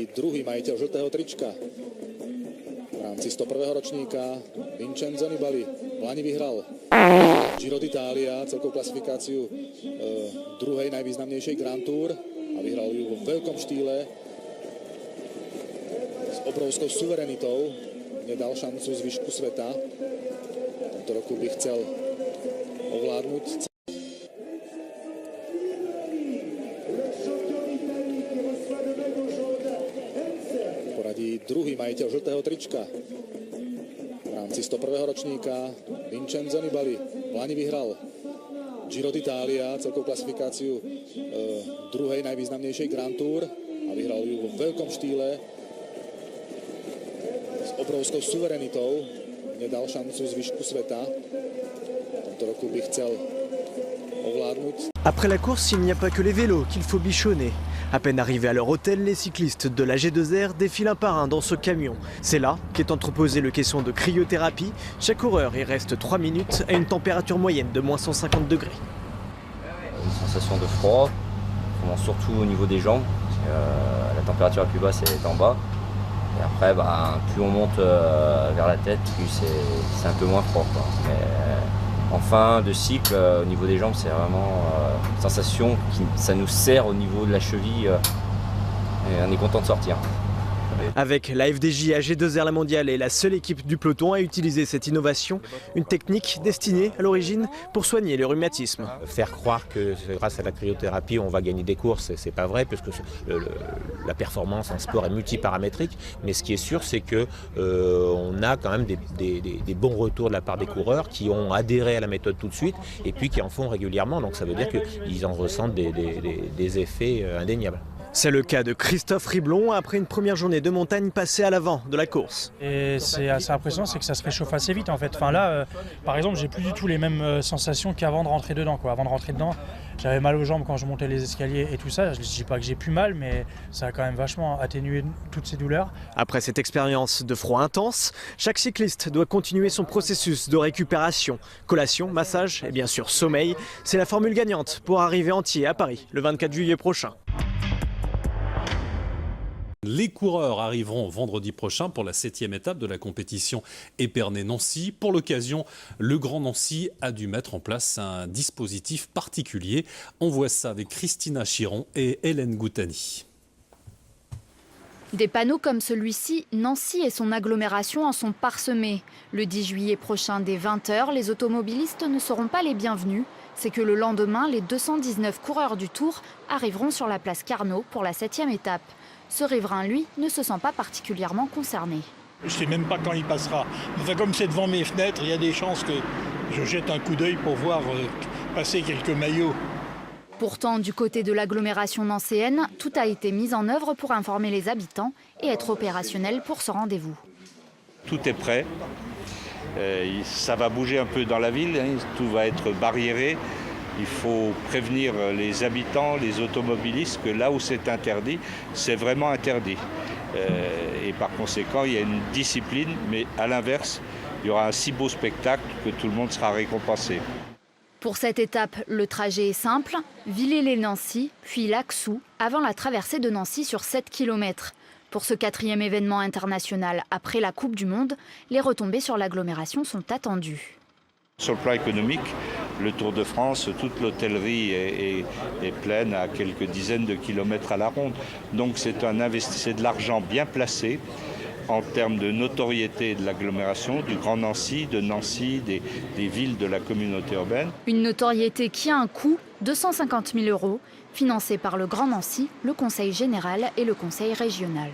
Poradí druhý majiteľ žltého trička. V rámci 101. ročníka Vincenzo Nibali. Lani vyhral Giro d'Italia, celkovú klasifikáciu druhej najvýznamnejšej Grand Tour a vyhral ju vo veľkom štýle s obrovskou suverenitou. Nedal šancu zvyšku sveta. V tomto roku by chcel ovládnuť druhý majiteľ žltého trička. V rámci 101. ročníka Vincenzo Nibali. Lani vyhral Giro d'Italia, celkovú klasifikáciu druhej najvýznamnejšej Grand Tour a vyhral ju vo veľkom štýle s obrovskou suverenitou. Nedal šancu zvyšku sveta. V tomto roku by chcel ovládnuť. Après la course, il n'y a pas que les vélos qu'il faut bichonner. À peine arrivés à leur hôtel, les cyclistes de la G2R défilent un par un dans ce camion. C'est là qu'est entreposé le caisson de cryothérapie. Chaque coureur y reste 3 minutes à une température moyenne de moins 150 degrés. Une sensation de froid, surtout au niveau des jambes. La température la plus basse est en bas. Et après, plus on monte vers la tête, plus c'est un peu moins froid, quoi. Mais en fin de cycle, au niveau des jambes, c'est vraiment une sensation ça nous serre au niveau de la cheville et on est content de sortir. Avec la FDJ AG2R La Mondiale est la seule équipe du peloton à utiliser cette innovation, une technique destinée à l'origine pour soigner le rhumatisme. Faire croire que grâce à la cryothérapie on va gagner des courses, c'est pas vrai puisque la performance en sport est multiparamétrique, mais ce qui est sûr c'est que on a quand même des bons retours de la part des coureurs qui ont adhéré à la méthode tout de suite et puis qui en font régulièrement, donc ça veut dire qu'ils en ressentent des effets indéniables. C'est le cas de Christophe Riblon après une première journée de montagne passée à l'avant de la course. Et c'est assez impressionnant, c'est que ça se réchauffe assez vite en fait. Enfin là, par exemple, j'ai plus du tout les mêmes sensations qu'avant de rentrer dedans, quoi. Avant de rentrer dedans, j'avais mal aux jambes quand je montais les escaliers et tout ça. Je ne dis pas que j'ai plus mal, mais ça a quand même vachement atténué toutes ces douleurs. Après cette expérience de froid intense, chaque cycliste doit continuer son processus de récupération. Collation, massage et bien sûr sommeil, c'est la formule gagnante pour arriver entier à Paris le 24 juillet prochain. Les coureurs arriveront vendredi prochain pour la 7e étape de la compétition Épernay-Nancy. Pour l'occasion, le Grand Nancy a dû mettre en place un dispositif particulier. On voit ça avec Christina Chiron et Hélène Goutani. Des panneaux comme celui-ci, Nancy et son agglomération en sont parsemés. Le 10 juillet prochain dès 20h, les automobilistes ne seront pas les bienvenus. C'est que le lendemain, les 219 coureurs du Tour arriveront sur la place Carnot pour la 7e étape. Ce riverain, lui, ne se sent pas particulièrement concerné. Je ne sais même pas quand il passera. Enfin, comme c'est devant mes fenêtres, il y a des chances que je jette un coup d'œil pour voir passer quelques maillots. Pourtant, du côté de l'agglomération nancéenne, tout a été mis en œuvre pour informer les habitants et être opérationnel pour ce rendez-vous. Tout est prêt. Ça va bouger un peu dans la ville, tout va être barriéré. Il faut prévenir les habitants, les automobilistes que là où c'est interdit, c'est vraiment interdit. Et par conséquent, il y a une discipline, mais à l'inverse, il y aura un si beau spectacle que tout le monde sera récompensé. Pour cette étape, le trajet est simple, Villers-lès-Nancy, puis Lac-Sous, avant la traversée de Nancy sur 7 km. Pour ce 4e événement international après la Coupe du Monde, les retombées sur l'agglomération sont attendues. Sur le plan économique, le Tour de France, toute l'hôtellerie est pleine à quelques dizaines de kilomètres à la ronde. Donc c'est de l'argent bien placé en termes de notoriété de l'agglomération, du Grand Nancy, de Nancy, des villes de la communauté urbaine. Une notoriété qui a un coût, 250 000 €, financée par le Grand Nancy, le Conseil général et le Conseil régional.